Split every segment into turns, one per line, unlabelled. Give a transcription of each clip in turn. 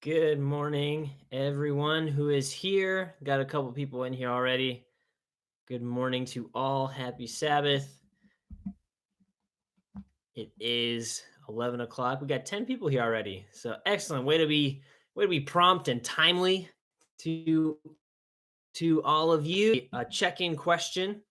Good morning, everyone who is here. Got a couple people in here already. Good morning to all. Happy Sabbath. It is 11 o'clock. We got 10 people here already. So excellent. Way to be prompt and timely to all of you. A check-in question.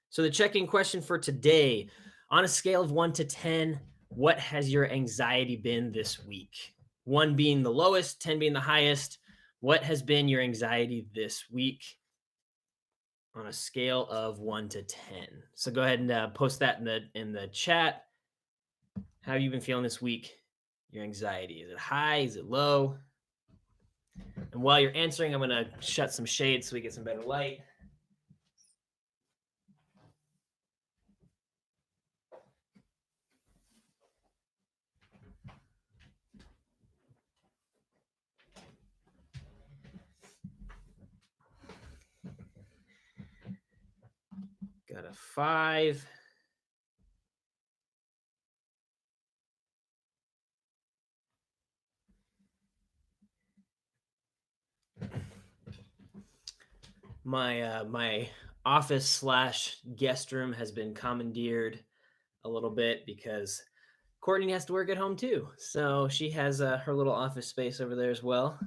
So the check-in question for today, on a scale of 1 to 10, what has your anxiety been this week? 1 being the lowest, 10 being the highest. What has been your anxiety this week on a scale of 1 to 10? So go ahead and post that in the chat. How have you been feeling this week? Your anxiety, is it high? Is it low? And while you're answering, I'm going to shut some shades so we get some better light. Got a 5. My office slash guest room has been commandeered a little bit because Courtney has to work at home too. So she has her little office space over there as well.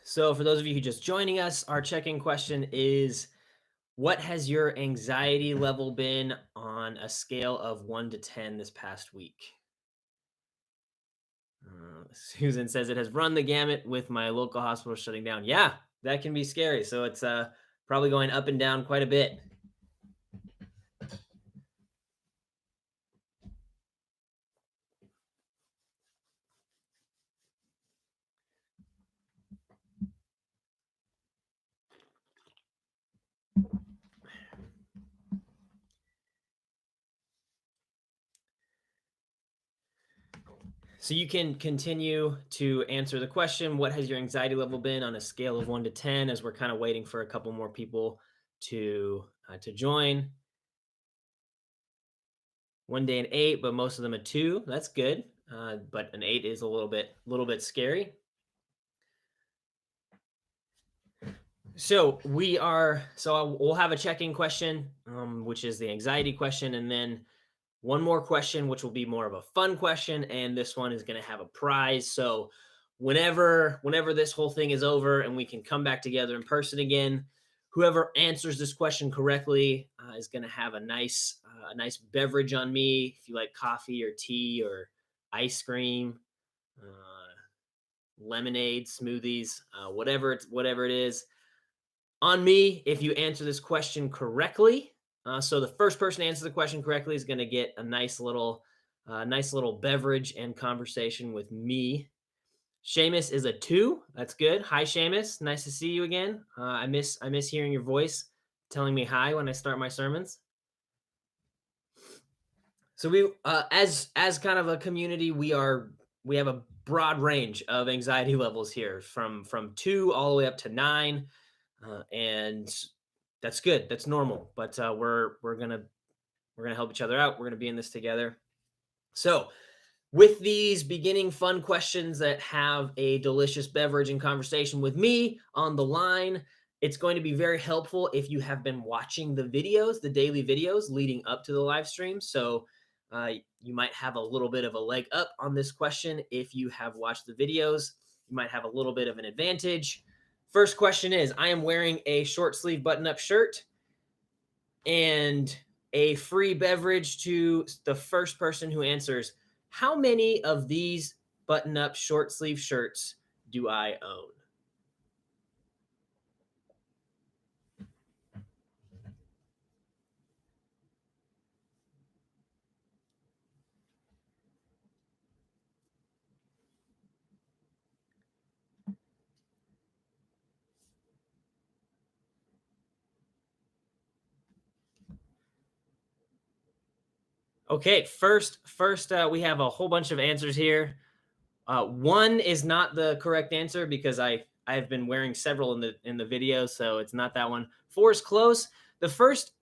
So for those of you who just joining us, our check-in question is, what has your anxiety level been on a scale of 1 to 10 this past week? Susan says it has run the gamut with my local hospital shutting down. Yeah, that can be scary. So it's probably going up and down quite a bit. So you can continue to answer the question, what has your anxiety level been on a scale of 1 to 10, as we're kind of waiting for a couple more people to join. One day an 8, but most of them a 2. That's good. But an 8 is a little bit scary. So we'll have a check-in question, which is the anxiety question, and then one more question, which will be more of a fun question, and this one is going to have a prize. So whenever this whole thing is over and we can come back together in person again, whoever answers this question correctly is going to have a nice beverage on me. If you like coffee or tea or ice cream, lemonade, smoothies, whatever it is, on me if you answer this question correctly. So the first person to answer the question correctly is going to get a nice little beverage and conversation with me. Seamus is a 2. That's good. Hi, Seamus. Nice to see you again. I miss hearing your voice telling me hi when I start my sermons. So we, as kind of a community, we have a broad range of anxiety levels here, from 2 all the way up to 9, and that's good. That's normal. But we're gonna help each other out. We're gonna be in this together. So, with these beginning fun questions that have a delicious beverage and conversation with me on the line, it's going to be very helpful if you have been watching the videos, the daily videos leading up to the live stream. So you might have a little bit of a leg up on this question. If you have watched the videos, you might have a little bit of an advantage. First question is, I am wearing a short sleeve button-up shirt, and a free beverage to the first person who answers, how many of these button-up short sleeve shirts do I own? Okay, first, we have a whole bunch of answers here. 1 is not the correct answer because I I've been wearing several in the video, so it's not that one. 4 is close. The first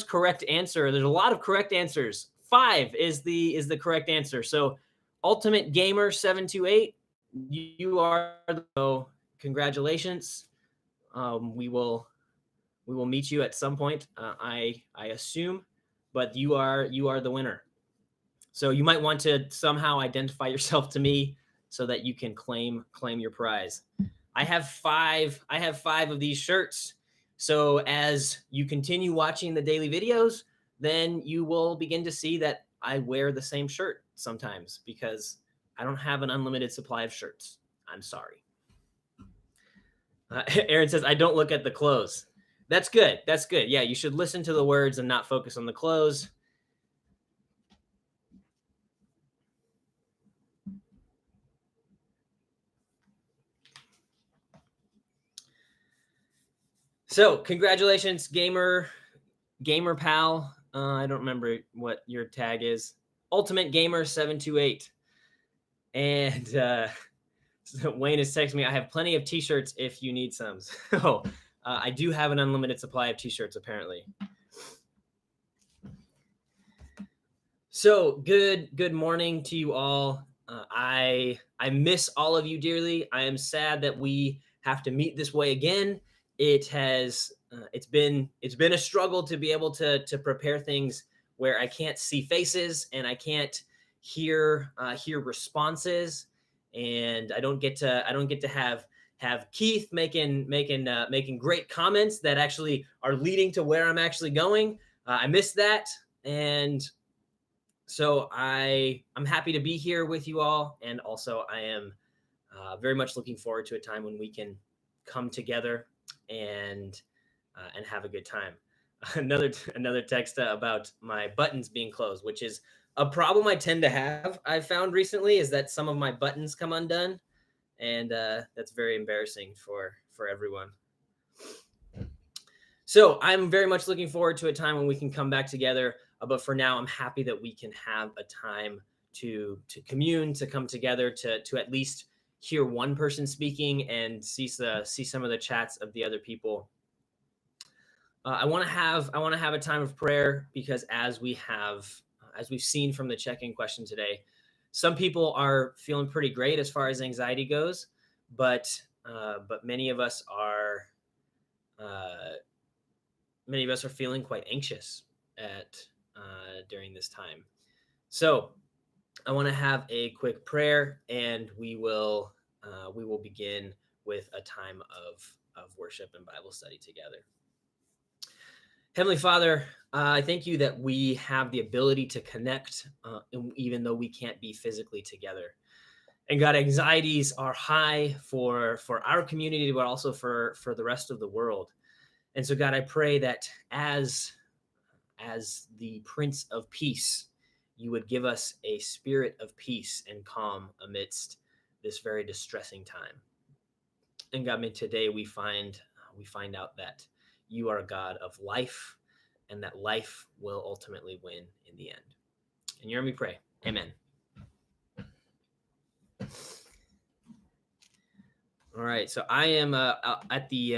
correct answer. There's a lot of correct answers. 5 is the correct answer. So Ultimate Gamer 728, you are so congratulations. We will meet you at some point. I assume, but you are the winner. So you might want to somehow identify yourself to me so that you can claim your prize. I have 5 of these shirts. So as you continue watching the daily videos, then you will begin to see that I wear the same shirt sometimes because I don't have an unlimited supply of shirts. I'm sorry. Aaron says, I don't look at the clothes. That's good. That's good. Yeah, you should listen to the words and not focus on the clothes. So, congratulations, gamer pal. I don't remember what your tag is. Ultimate Gamer 728. And so Wayne is texting me. I have plenty of t-shirts if you need some. So I do have an unlimited supply of t-shirts apparently. So good morning to you all. I miss all of you dearly. I am sad that we have to meet this way again. It's been a struggle to be able to prepare things where I can't see faces and I can't hear responses, and I don't get to have Keith making great comments that actually are leading to where I'm actually going. I miss that, and so I'm happy to be here with you all, and also I am very much looking forward to a time when we can come together and have a good time. Another text about my buttons being closed, which is a problem I tend to have. I've found recently is that some of my buttons come undone, and that's very embarrassing for everyone. So I'm very much looking forward to a time when we can come back together. But for now, I'm happy that we can have a time to commune, to come together, to at least hear one person speaking and see some of the chats of the other people. I want to have a time of prayer because as we've seen from the check-in question today, some people are feeling pretty great as far as anxiety goes, but many of us are feeling quite anxious during this time. So I want to have a quick prayer, and we will begin with a time of worship and Bible study together. Heavenly Father, I thank you that we have the ability to connect, even though we can't be physically together. And God, anxieties are high for our community, but also for the rest of the world. And so, God, I pray that as the Prince of Peace, you would give us a spirit of peace and calm amidst this very distressing time. And God, may today we find out that you are a God of life, and that life will ultimately win in the end. And you hear me pray. Amen. All right, so I am at the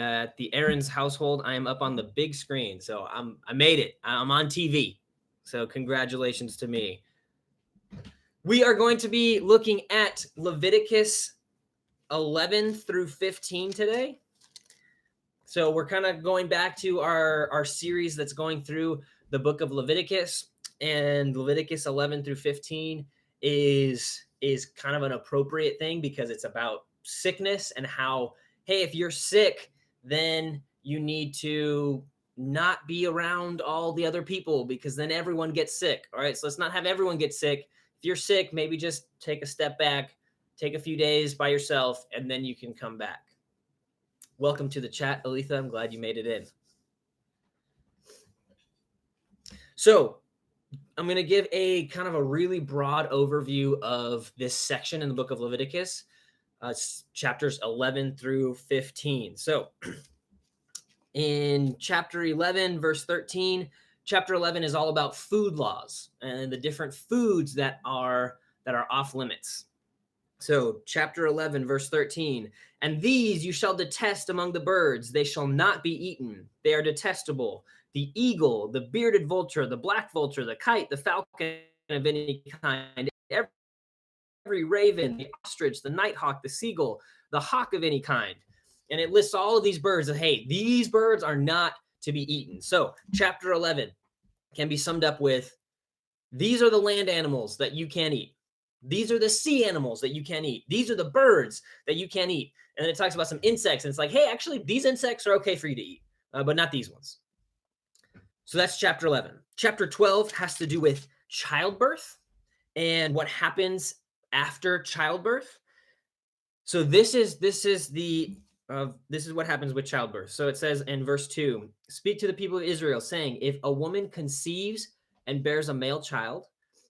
Aaron's household. I am up on the big screen, so I made it. I'm on TV, so congratulations to me. We are going to be looking at Leviticus 11 through 15 today. So we're kind of going back to our series that's going through the book of Leviticus, and Leviticus 11 through 15 is kind of an appropriate thing because it's about sickness and how, hey, if you're sick, then you need to not be around all the other people because then everyone gets sick. All right, so let's not have everyone get sick. If you're sick, maybe just take a step back, take a few days by yourself, and then you can come back. Welcome to the chat, Aletha. I'm glad you made it in. So I'm going to give a kind of a really broad overview of this section in the book of Leviticus, chapters 11 through 15. So in chapter 11, verse 13, chapter 11 is all about food laws and the different foods that are off limits. So, chapter 11, verse 13. And these you shall detest among the birds. They shall not be eaten. They are detestable. The eagle, the bearded vulture, the black vulture, the kite, the falcon of any kind, every raven, the ostrich, the nighthawk, the seagull, the hawk of any kind. And it lists all of these birds that, hey, these birds are not to be eaten. So, chapter 11 can be summed up with these are the land animals that you can't eat. These are the sea animals that you can't eat. These are the birds that you can't eat. And then it talks about some insects, and it's like, hey, actually, these insects are okay for you to eat, but not these ones. So that's chapter 11. Chapter 12 has to do with childbirth and what happens after childbirth. So this is what happens with childbirth. So it says in verse 2, speak to the people of Israel, saying, if a woman conceives and bears a male child,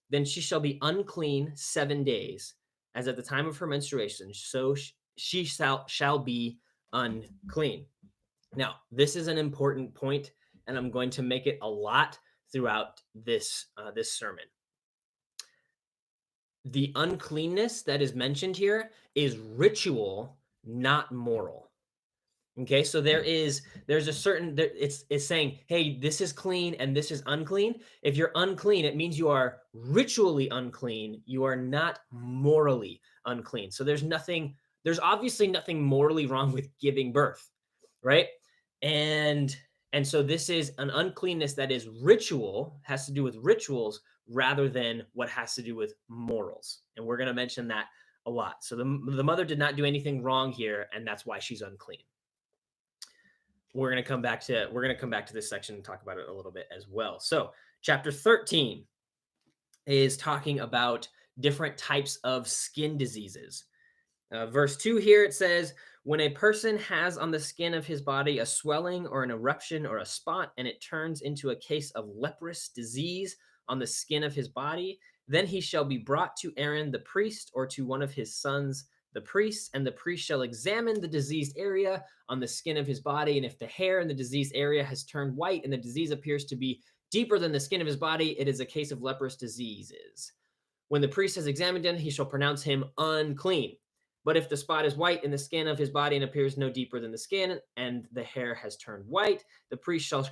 then she shall be unclean 7 days, as at the time of her menstruation, so she shall be unclean. Now, this is an important point, and I'm going to make it a lot throughout this sermon. The uncleanness that is mentioned here is ritual, not moral. Okay, so there's a certain it's saying, hey, this is clean and this is unclean. If you're unclean, it means you are ritually unclean. You are not morally unclean. So there's obviously nothing morally wrong with giving birth, right? And and so this is an uncleanness that is ritual, has to do with rituals rather than what has to do with morals. And we're going to mention that a lot. So the mother did not do anything wrong here, and that's why she's unclean. We're going to come back to this section and talk about it a little bit as well. So, chapter 13 is talking about different types of skin diseases. Verse 2 here, it says, when a person has on the skin of his body a swelling or an eruption or a spot, and it turns into a case of leprous disease on the skin of his body, then he shall be brought to Aaron the priest or to one of his sons the priest, and the priest shall examine the diseased area on the skin of his body. And if the hair in the diseased area has turned white and the disease appears to be deeper than the skin of his body, it is a case of leprous diseases. When the priest has examined him, he shall pronounce him unclean. But if the spot is white in the skin of his body and appears no deeper than the skin, and the hair has turned white, the priest shall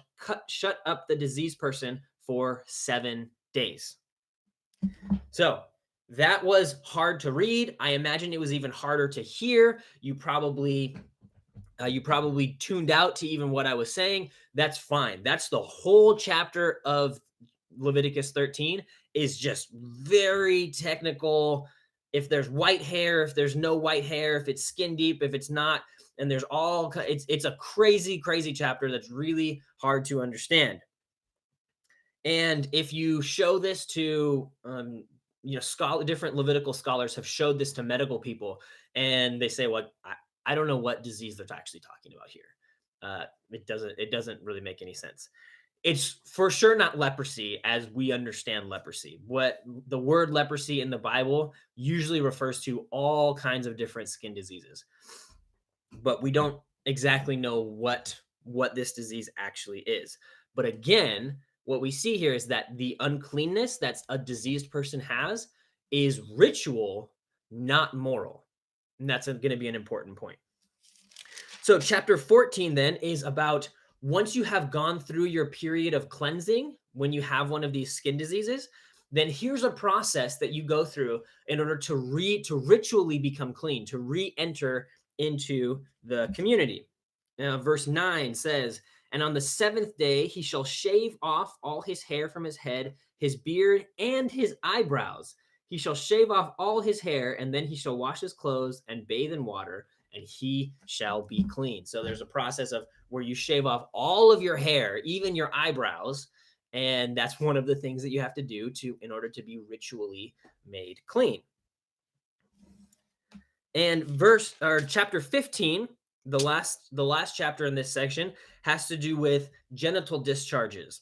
shut up the diseased person for 7 days. So that was hard to read. I imagine it was even harder to hear. You probably tuned out to even what I was saying. That's fine. That's the whole chapter of Leviticus 13 is just very technical. If there's white hair, if there's no white hair, if it's skin deep, if it's not, and there's all it's a crazy chapter that's really hard to understand. And if you show this to different Levitical scholars have showed this to medical people, and they say, well, I don't know what disease they're actually talking about here. It doesn't really make any sense. It's for sure not leprosy as we understand leprosy. What the word leprosy in the Bible usually refers to all kinds of different skin diseases, but we don't exactly know what this disease actually is. But again, what we see here is that the uncleanness that a diseased person has is ritual, not moral. And that's going to be an important point. So chapter 14 then is about once you have gone through your period of cleansing, when you have one of these skin diseases, then here's a process that you go through in order to ritually become clean, to re-enter into the community. Verse 9 says, and on the 7th day he shall shave off all his hair from his head, his beard, and his eyebrows. He shall shave off all his hair, and then he shall wash his clothes and bathe in water, and he shall be clean. So there's a process of where you shave off all of your hair, even your eyebrows, and that's one of the things that you have to do in order to be ritually made clean. And chapter 15, the last chapter in this section, has to do with genital discharges.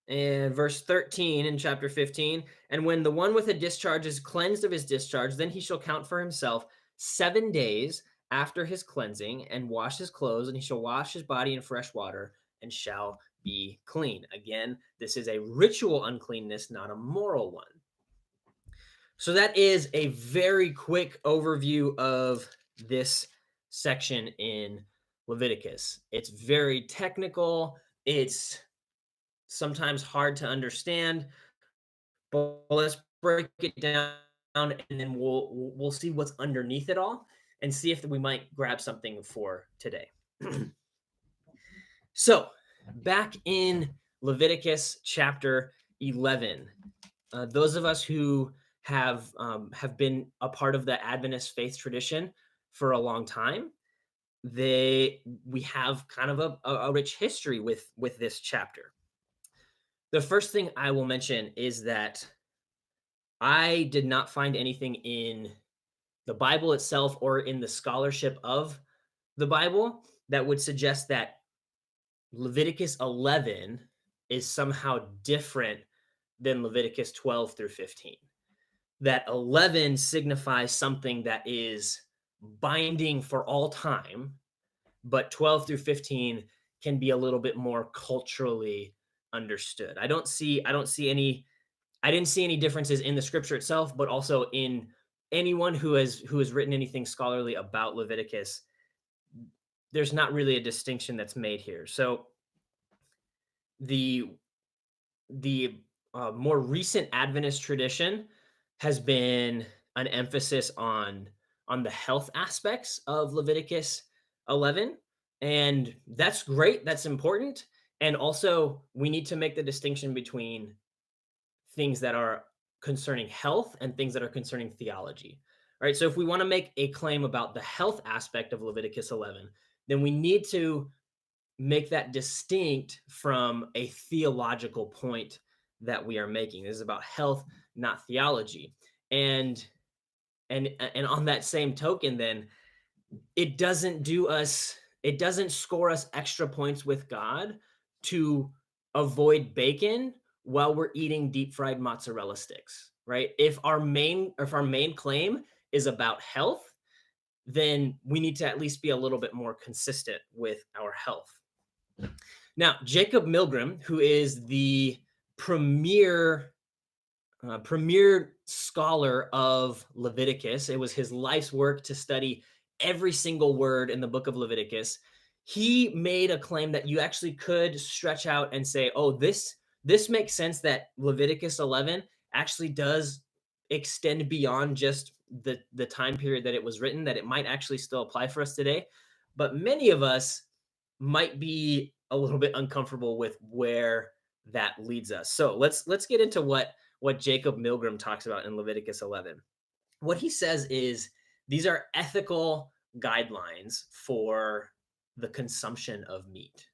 And verse 13 in chapter 15, and when the one with a discharge is cleansed of his discharge, then he shall count for himself 7 days after his cleansing, and wash his clothes, and he shall wash his body in fresh water, and shall be clean. Again, this is a ritual uncleanness, not a moral one. So that is a very quick overview of this section in Leviticus. It's very technical. It's sometimes hard to understand, but let's break it down and then we'll see what's underneath it all and see if we might grab something for today. So, back in Leviticus chapter 11, those of us who have been a part of the Adventist faith tradition for a long time, we have kind of a rich history with this chapter. The first thing I will mention is that I did not find anything in the Bible itself or in the scholarship of the Bible that would suggest that Leviticus 11 is somehow different than Leviticus 12 through 15. That 11 signifies something that is binding for all time, but 12 through 15 can be a little bit more culturally understood. I didn't see any differences in the scripture itself, but also in anyone who has written anything scholarly about Leviticus. There's not really a distinction that's made here. So the the more recent Adventist tradition has been an emphasis on the health aspects of Leviticus 11, and that's great. That's important, and also we need to make the distinction between things that are concerning health and things that are concerning theology. All right. So if we want to make a claim about the health aspect of Leviticus 11, then we need to make that distinct from a theological point that we are making. This is about health, not theology. And and on that same token, then it doesn't score us extra points with God to avoid bacon while we're eating deep fried mozzarella sticks, right? If our main claim is about health, then we need to at least be a little bit more consistent with our health. Now, Jacob Milgram, who is the premier premier scholar of Leviticus. It was his life's work to study every single word in the book of Leviticus. He made a claim that you actually could stretch out and say, "Oh, this makes sense that Leviticus 11 actually does extend beyond just the time period that it was written, that it might actually still apply for us today." But many of us might be a little bit uncomfortable with where that leads us. So let's get into what Jacob Milgram talks about in Leviticus 11. What he says is these are ethical guidelines for the consumption of meat.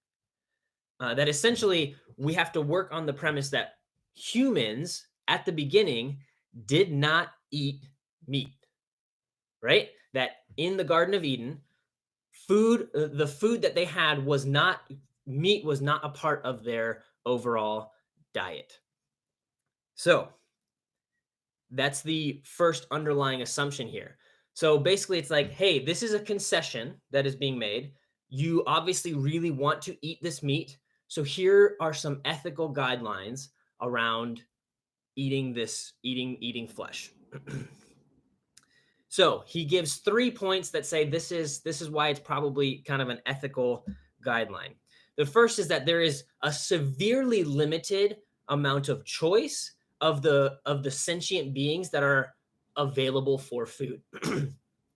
That essentially we have to work on the premise that humans at the beginning did not eat meat, right? That in the Garden of Eden, the food that they had was not meat, was not a part of their overall diet. So that's the first underlying assumption here. So basically, it's like, hey, this is a concession that is being made. You obviously really want to eat this meat. So here are some ethical guidelines around eating flesh. So he gives 3 points that say this is why it's probably kind of an ethical guideline. The first is that there is a severely limited amount of choice of the sentient beings that are available for food.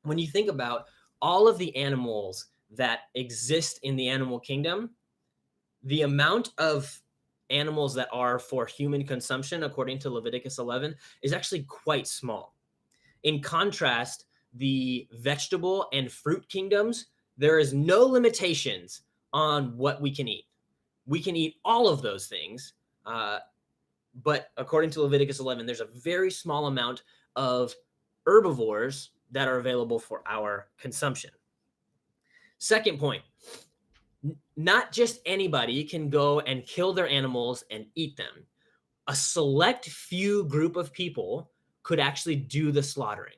When you think about all of the animals that exist in the animal kingdom, the amount of animals that are for human consumption, according to Leviticus 11, is actually quite small. In contrast, the vegetable and fruit kingdoms, there is no limitations on what we can eat. We can eat all of those things, but according to Leviticus 11, there's a very small amount of herbivores that are available for our consumption. Second point, not just anybody can go and kill their animals and eat them. A select few group of people could actually do the slaughtering.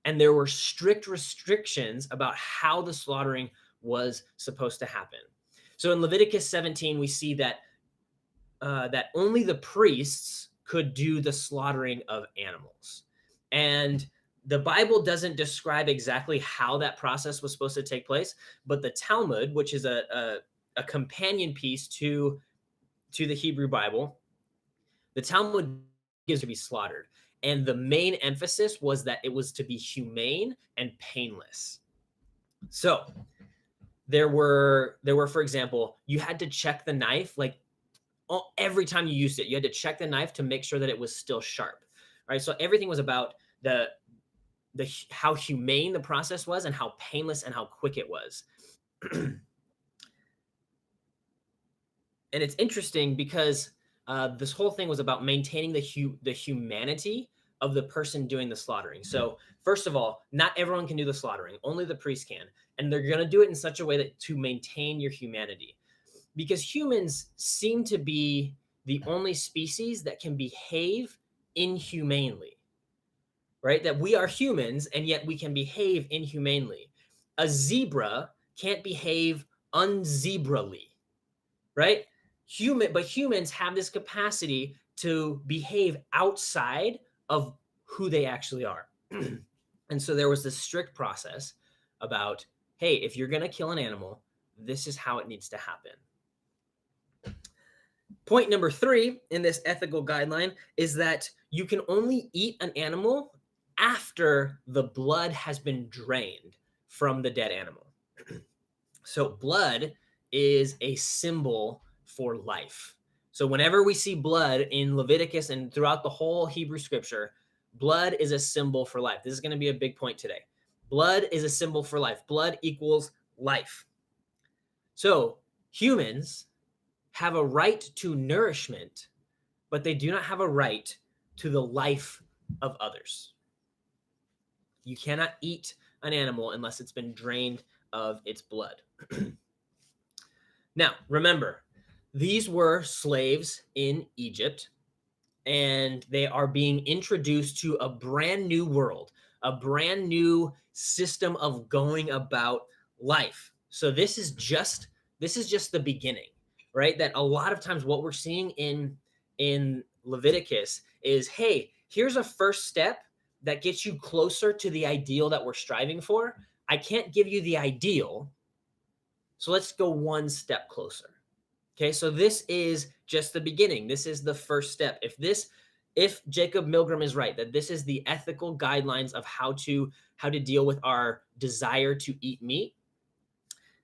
And there were strict restrictions about how the slaughtering was supposed to happen. So in Leviticus 17, we see that only the priests could do the slaughtering of animals. And the Bible doesn't describe exactly how that process was supposed to take place, but the Talmud, which is a companion piece to the Hebrew Bible, the Talmud gives to be slaughtered. And the main emphasis was that it was to be humane and painless. So there were, for example, you had to check the knife like every time you used it. You had to check the knife to make sure that it was still sharp. Right. So everything was about the how humane the process was and how painless and how quick it was. And it's interesting because this whole thing was about maintaining the humanity of the person doing the slaughtering. So first of all, not everyone can do the slaughtering; only the priest can, and they're going to do it in such a way that to maintain your humanity, because humans seem to be the only species that can behave inhumanely. Right? That we are humans and yet we can behave inhumanely. A zebra can't behave unzebrally, right? But humans have this capacity to behave outside of who they actually are. And so there was this strict process about, hey, if you're going to kill an animal, this is how it needs to happen. Point number 3 in this ethical guideline is that you can only eat an animal after the blood has been drained from the dead animal. So blood is a symbol for life. So whenever we see blood in Leviticus and throughout the whole Hebrew scripture, blood is a symbol for life. This is going to be a big point today. Blood is a symbol for life. Blood equals life. So humans have a right to nourishment, but they do not have a right to the life of others. You cannot eat an animal unless it's been drained of its blood. Now, remember, these were slaves in Egypt, and they are being introduced to a brand new world, a brand new system of going about life. So this is just the beginning, right? That a lot of times what we're seeing in Leviticus is, hey, here's a first step that gets you closer to the ideal that we're striving for. I can't give you the ideal, so let's go one step closer. Okay, so this is just the beginning. This is the first step. If Jacob Milgram is right, that this is the ethical guidelines of how to deal with our desire to eat meat,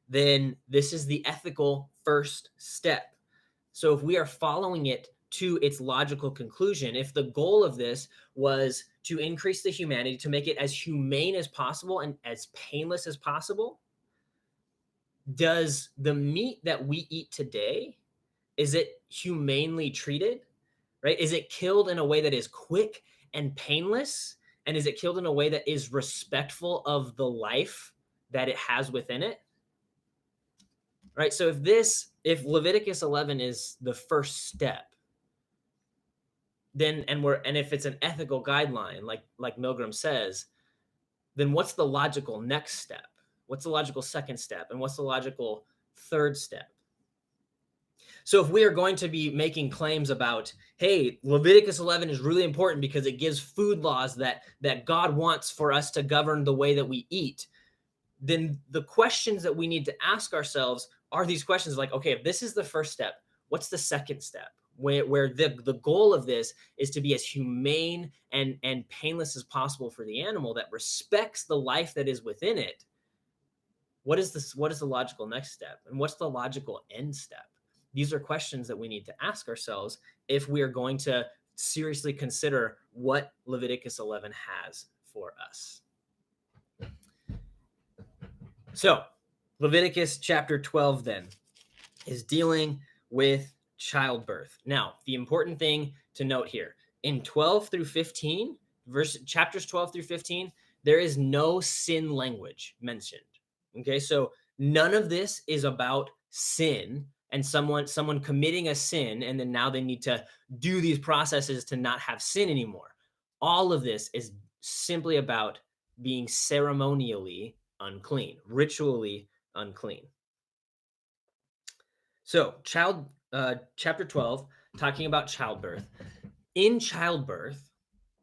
then this is the ethical first step. So if we are following it to its logical conclusion, if the goal of this was to increase the humanity, to make it as humane as possible and as painless as possible, does the meat that we eat today, is it humanely treated? Right? Is it killed in a way that is quick and painless? And is it killed in a way that is respectful of the life that it has within it? Right? So if Leviticus 11 is the first step, then and if it's an ethical guideline, like Milgram says, then what's the logical next step? What's the logical second step? And what's the logical third step? So if we are going to be making claims about, hey, Leviticus 11 is really important because it gives food laws that God wants for us to govern the way that we eat, then the questions that we need to ask ourselves are these questions like, okay, if this is the first step, what's the second step? Where the goal of this is to be as humane and painless as possible for the animal that respects the life that is within it. What is the logical next step? And what's the logical end step? These are questions that we need to ask ourselves if we are going to seriously consider what Leviticus 11 has for us. So, Leviticus chapter 12 then is dealing with childbirth. Now, the important thing to note here, in 12 through 15, chapters 12 through 15, there is no sin language mentioned. Okay, so none of this is about sin and someone committing a sin and then now they need to do these processes to not have sin anymore. All of this is simply about being ceremonially unclean, ritually unclean. So, chapter 12, talking about childbirth. In childbirth,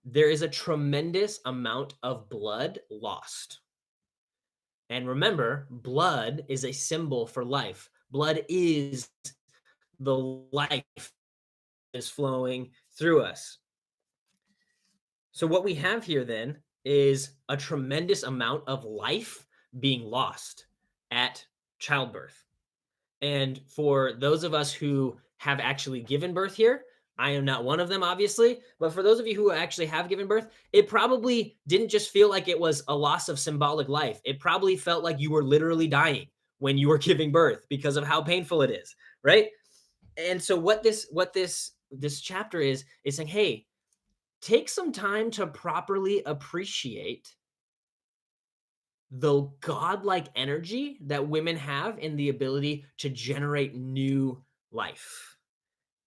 there is a tremendous amount of blood lost. And remember, blood is a symbol for life. Blood is the life is flowing through us. So what we have here then is a tremendous amount of life being lost at childbirth. And for those of us who have actually given birth here, I am not one of them, obviously, but for those of you who actually have given birth, it probably didn't just feel like it was a loss of symbolic life. It probably felt like you were literally dying when you were giving birth because of how painful it is, right? And so what this chapter is saying, hey, take some time to properly appreciate the godlike energy that women have in the ability to generate new life.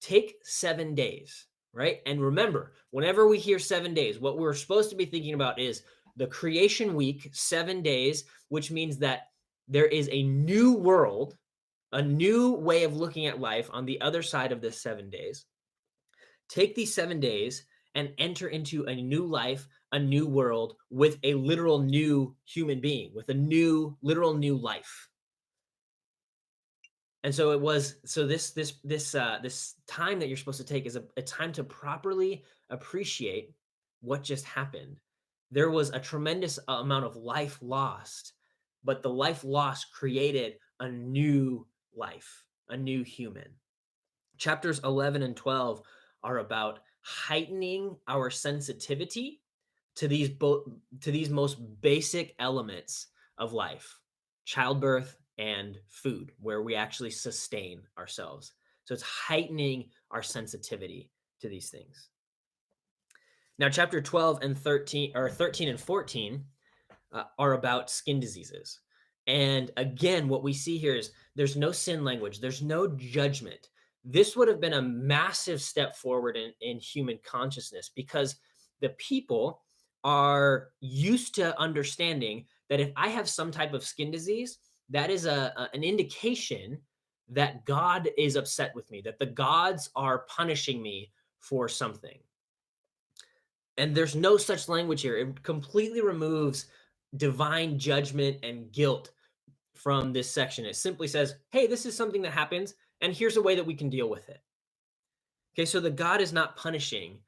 Take 7 days, right? And remember, whenever we hear 7 days, what we're supposed to be thinking about is the creation week, 7 days, which means that there is a new world, a new way of looking at life on the other side of this 7 days. Take these 7 days and enter into a new life, a new world with a literal new human being, with a new, literal new life. And so it was, so this time that you're supposed to take is a time to properly appreciate what just happened. There was a tremendous amount of life lost, but the life lost created a new life, a new human. Chapters 11 and 12 are about heightening our sensitivity to these most basic elements of life, childbirth and food, where we actually sustain ourselves. So it's heightening our sensitivity to these things. Now, chapter 12 and 13, or 13 and 14, are about skin diseases. And again, what we see here is there's no sin language, there's no judgment. This would have been a massive step forward in human consciousness because the people are used to understanding that if I have some type of skin disease, that is an indication that God is upset with me, that the gods are punishing me for something. And there's no such language here. It completely removes divine judgment and guilt from this section. It simply says, hey, this is something that happens, and here's a way that we can deal with it. Okay, so the God is not punishing.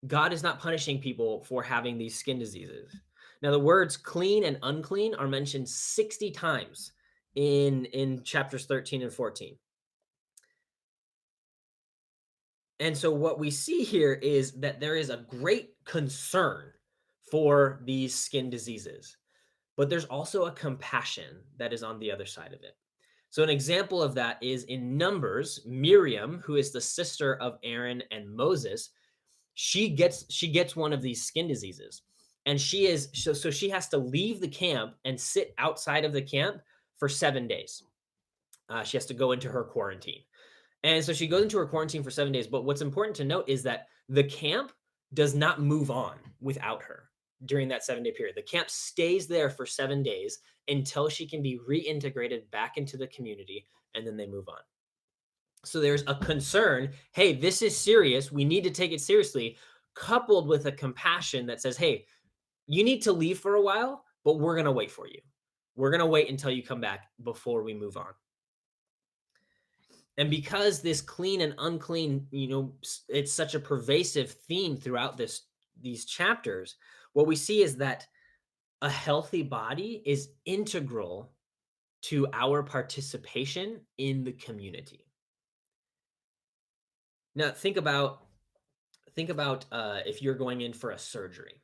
God is not punishing people for having these skin diseases. Now, the words clean and unclean are mentioned 60 times in chapters 13 and 14. And so what we see here is that there is a great concern for these skin diseases, but there's also a compassion that is on the other side of it. So an example of that is in Numbers, Miriam, who is the sister of Aaron and Moses, she gets one of these skin diseases. And so she has to leave the camp and sit outside of the camp for 7 days. She has to go into her quarantine. And so she goes into her quarantine for 7 days. But what's important to note is that the camp does not move on without her during that 7 day period. The camp stays there for 7 days until she can be reintegrated back into the community, and then they move on. So there's a concern, hey, this is serious. We need to take it seriously, coupled with a compassion that says, hey, you need to leave for a while, but we're going to wait for you. We're going to wait until you come back before we move on. And because this clean and unclean, it's such a pervasive theme throughout these chapters, what we see is that a healthy body is integral to our participation in the community. Now, think about if you're going in for a surgery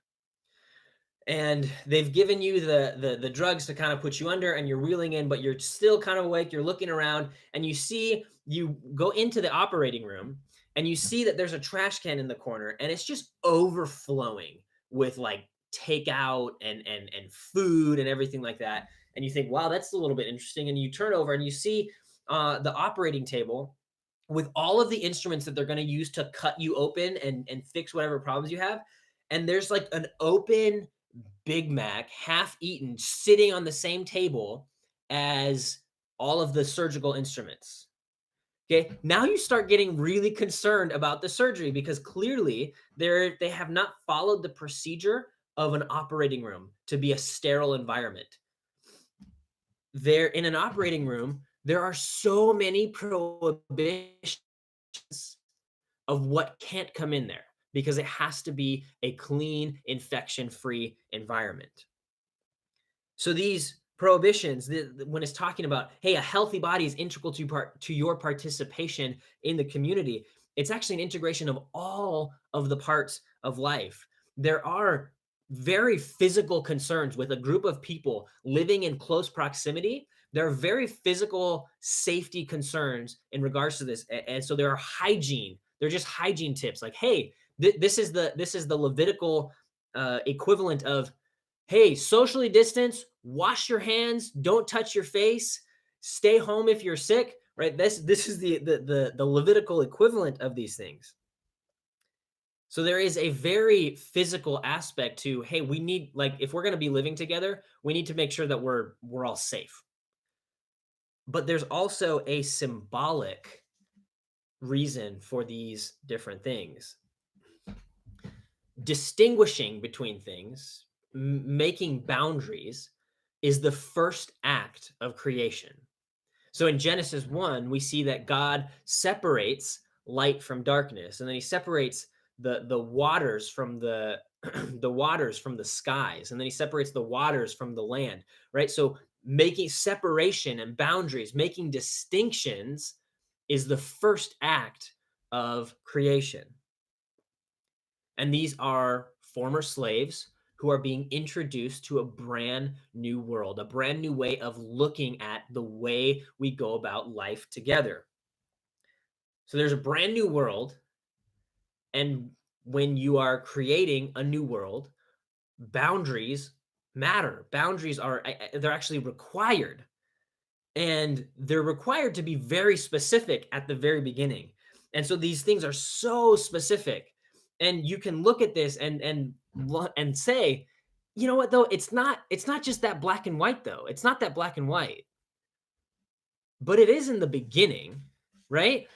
and they've given you the drugs to kind of put you under and you're reeling in, but you're still kind of awake. You're looking around and you go into the operating room and you see that there's a trash can in the corner and it's just overflowing with like takeout and food and everything like that. And you think, wow, that's a little bit interesting. And you turn over and you see the operating table with all of the instruments that they're going to use to cut you open and fix whatever problems you have. And there's like an open Big Mac, half eaten, sitting on the same table as all of the surgical instruments. Okay, now you start getting really concerned about the surgery because clearly they have not followed the procedure of an operating room to be a sterile environment. There in an operating room, there are so many prohibitions of what can't come in there because it has to be a clean, infection-free environment. So these prohibitions, when it's talking about, hey, a healthy body is integral to your participation in the community, it's actually an integration of all of the parts of life. There are very physical concerns with a group of people living in close proximity. There are very physical safety concerns in regards to this, and so there are hygiene. They're just hygiene tips, like, hey, this is the Levitical equivalent of, hey, socially distance, wash your hands, don't touch your face, stay home if you're sick, right? This is the Levitical equivalent of these things. So there is a very physical aspect to, hey, we need, like, if we're going to be living together, we need to make sure that we're all safe. But there's also a symbolic reason for these different things. Distinguishing between things, making boundaries is the first act of creation. So in Genesis 1, we see that God separates light from darkness, and then he separates the waters from the the waters from the skies, and then he separates the waters from the land, right? So making separation and boundaries, making distinctions is the first act of creation. And these are former slaves who are being introduced to a brand new world, a brand new way of looking at the way we go about life together. So there's a brand new world. And when you are creating a new world, boundaries matter. Boundaries are, they're actually required. And they're required to be very specific at the very beginning. And so these things are so specific. And you can look at this and say, you know what though, it's not just that black and white though. It's not that black and white. But it is in the beginning, right?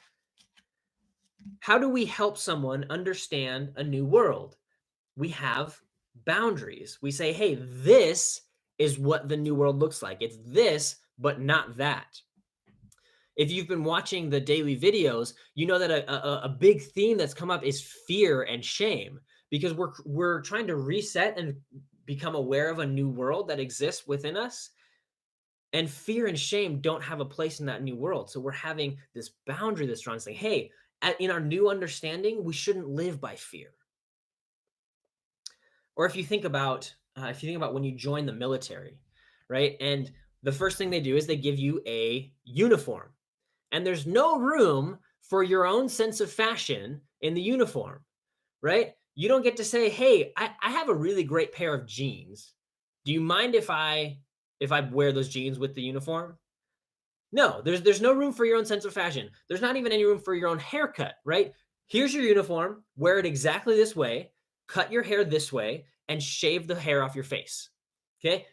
How do we help someone understand a new world? We have boundaries. We say, hey, this is what the new world looks like. It's this, but not that. If you've been watching the daily videos, you know that a big theme that's come up is fear and shame, because we're trying to reset and become aware of a new world that exists within us. And fear and shame don't have a place in that new world. So we're having this boundary that's strong, saying, hey, in our new understanding, we shouldn't live by fear. Or if you think about when you join the military, right? And the first thing they do is they give you a uniform. And there's no room for your own sense of fashion in the uniform, right? You don't get to say, hey, I have a really great pair of jeans. Do you mind if I wear those jeans with the uniform? No, there's no room for your own sense of fashion. There's not even any room for your own haircut, right? Here's your uniform, wear it exactly this way, cut your hair this way, and shave the hair off your face. Okay?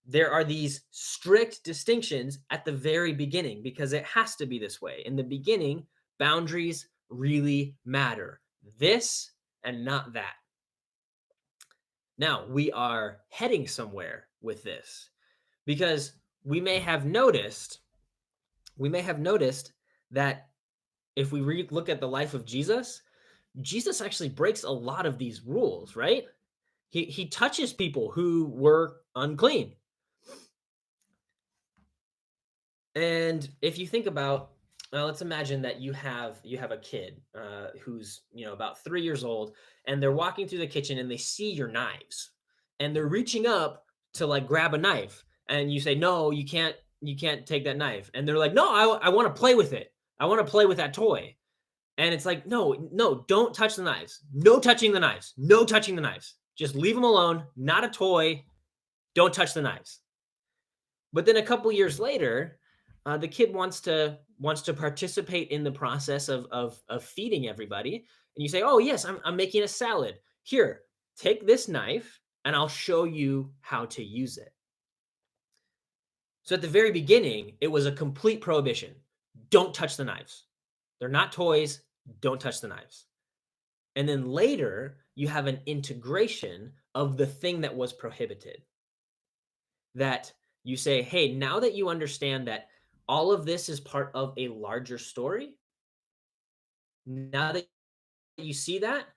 There are these strict distinctions at the very beginning because it has to be this way. In the beginning, boundaries really matter. This and not that. Now, we are heading somewhere with this because we may have noticed that if we look at the life of Jesus, Jesus actually breaks a lot of these rules, right? He touches people who were unclean. And if you think about, let's imagine that you have a kid who's about 3 years old, and they're walking through the kitchen and they see your knives, and they're reaching up to like grab a knife, and you say, "No, you can't take that knife," and they're like, "No, I want to play with it. I want to play with that toy." And it's like, no, no, don't touch the knives. No touching the knives. No touching the knives. Just leave them alone. Not a toy. Don't touch the knives. But then a couple years later, the kid wants to participate in the process of feeding everybody, and you say, "Oh yes, I'm making a salad. Here, take this knife, and I'll show you how to use it." So at the very beginning, it was a complete prohibition. Don't touch the knives. They're not toys. Don't touch the knives. And then later, you have an integration of the thing that was prohibited. That you say, hey, now that you understand that all of this is part of a larger story, now that you see that,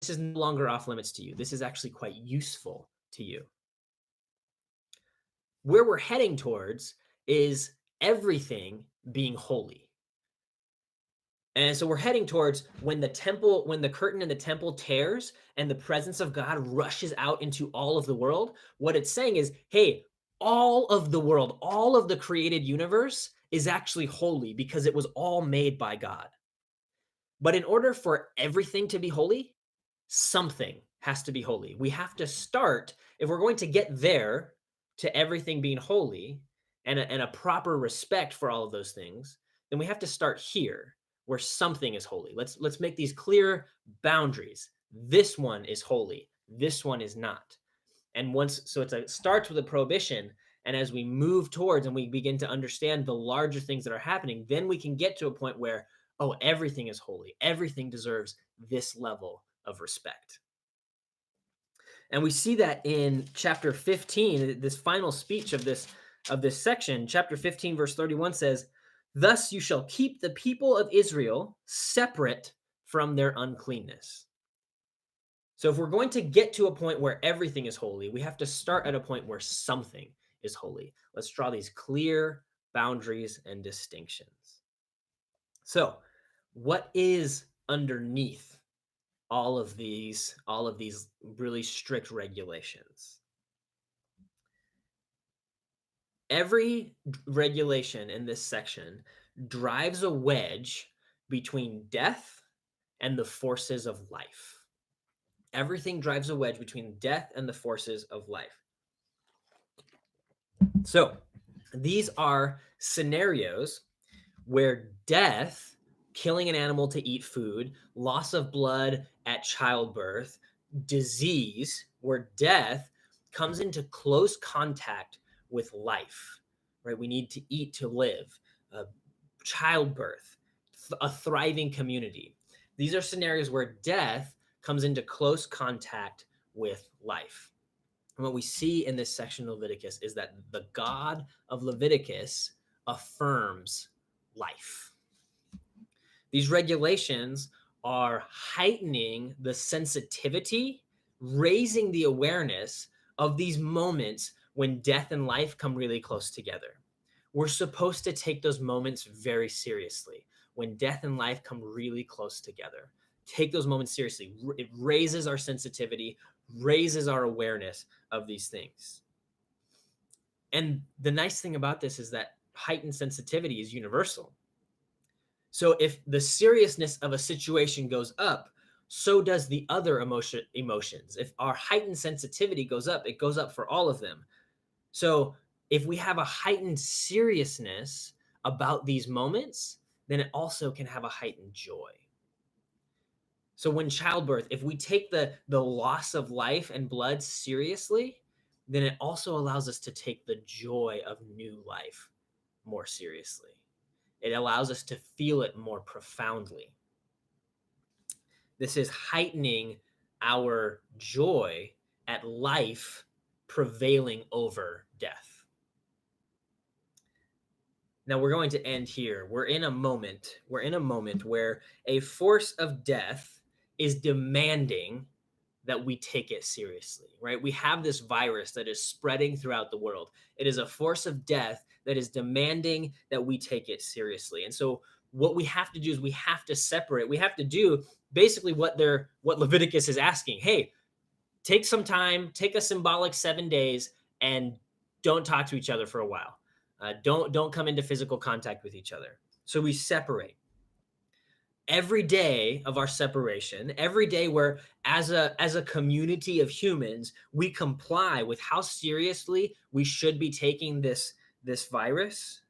this is no longer off limits to you. This is actually quite useful to you. Where we're heading towards is everything being holy. And so we're heading towards when the curtain in the temple tears and the presence of God rushes out into all of the world, what it's saying is, hey, all of the world, all of the created universe is actually holy because it was all made by God. But in order for everything to be holy, something has to be holy. We have to start, if we're going to get there to everything being holy and a proper respect for all of those things, then we have to start here where something is holy. Let's make these clear boundaries. This one is holy. This one is not. And it starts with a prohibition. And as we move towards and we begin to understand the larger things that are happening, then we can get to a point where, oh, everything is holy. Everything deserves this level of respect. And we see that in chapter 15, this final speech of this section. Chapter 15, verse 31 says, "Thus you shall keep the people of Israel separate from their uncleanness." So if we're going to get to a point where everything is holy, we have to start at a point where something is holy. Let's draw these clear boundaries and distinctions. So, what is underneath all of these really strict regulations? Every regulation in this section drives a wedge between death and the forces of life. Everything drives a wedge between death and the forces of life. So, these are scenarios where death, killing an animal to eat food, loss of blood at childbirth, disease, where death comes into close contact with life, right? We need to eat to live, childbirth, a thriving community. These are scenarios where death comes into close contact with life. And what we see in this section of Leviticus is that the God of Leviticus affirms life. These regulations are heightening the sensitivity, raising the awareness of these moments when death and life come really close together. We're supposed to take those moments very seriously. When death and life come really close together, take those moments seriously. It raises our sensitivity, raises our awareness of these things. And the nice thing about this is that heightened sensitivity is universal. So if the seriousness of a situation goes up, so does the other emotions. If our heightened sensitivity goes up, it goes up for all of them. So if we have a heightened seriousness about these moments, then it also can have a heightened joy. So when childbirth, if we take the loss of life and blood seriously, then it also allows us to take the joy of new life more seriously. It allows us to feel it more profoundly. This is heightening our joy at life prevailing over death. Now we're going to end here. We're in a moment where a force of death is demanding that we take it seriously, right? We have this virus that is spreading throughout the world. It is a force of death that is demanding that we take it seriously. And so what we have to do is we have to separate. We have to do basically what Leviticus is asking. Hey, take some time, take a symbolic 7 days and don't talk to each other for a while. Don't come into physical contact with each other. So we separate every day of our separation, every day where as a community of humans, we comply with how seriously we should be taking this virus,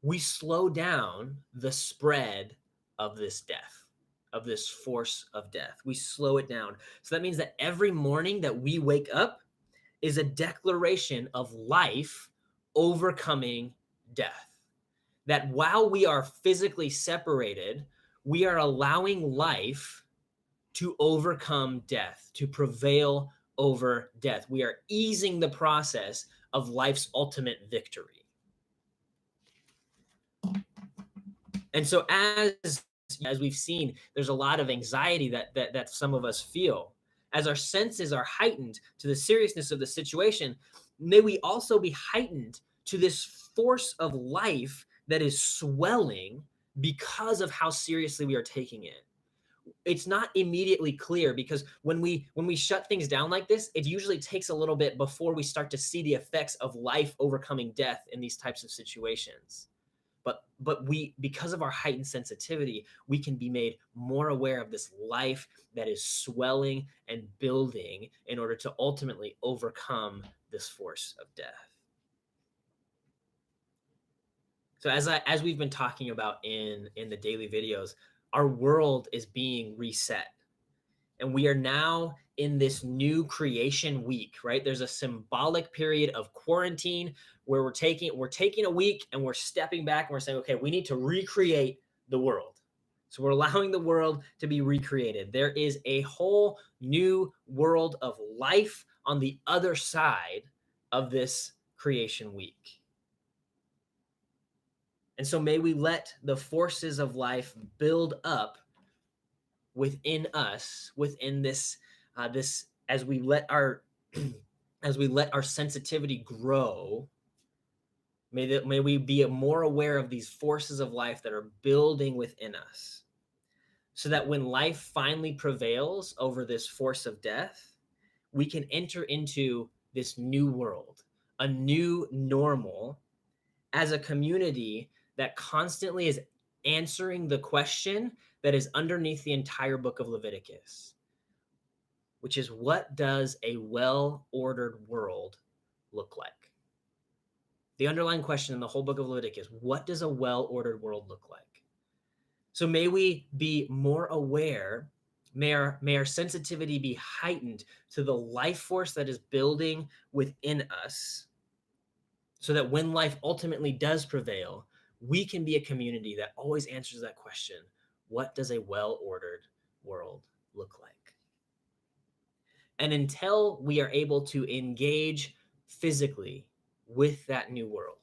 we slow down the spread of this death, of this force of death. We slow it down. So that means that every morning that we wake up is a declaration of life overcoming death. that while we are physically separated, we are allowing life to overcome death, to prevail over death. We are easing the process of life's ultimate victory. And so as we've seen, there's a lot of anxiety that some of us feel. As our senses are heightened to the seriousness of the situation, may we also be heightened to this force of life that is swelling because of how seriously we are taking it. It's not immediately clear because when we shut things down like this, it usually takes a little bit before we start to see the effects of life overcoming death in these types of situations. But we, because of our heightened sensitivity, we can be made more aware of this life that is swelling and building in order to ultimately overcome this force of death. So as we've been talking about in the daily videos, our world is being reset. And we are now in this new creation week, right? There's a symbolic period of quarantine where we're taking a week and we're stepping back and we're saying, okay, we need to recreate the world. So we're allowing the world to be recreated. There is a whole new world of life on the other side of this creation week. And so may we let the forces of life build up within us, within this as we let our as we let our sensitivity grow. May we be more aware of these forces of life that are building within us, so that when life finally prevails over this force of death, we can enter into this new world, a new normal, as a community that constantly is answering the question that is underneath the entire book of Leviticus, which is, what does a well-ordered world look like? The underlying question in the whole book of Leviticus, what does a well-ordered world look like? So may we be more aware, may our sensitivity be heightened to the life force that is building within us, so that when life ultimately does prevail, we can be a community that always answers that question: what does a well-ordered world look like? And until we are able to engage physically with that new world,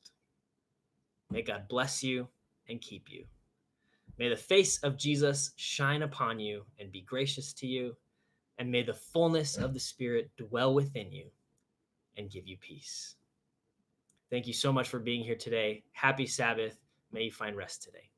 may God bless you and keep you. May the face of Jesus shine upon you and be gracious to you, and may the fullness of the Spirit dwell within you and give you peace. Thank you so much for being here today. Happy Sabbath. May you find rest today.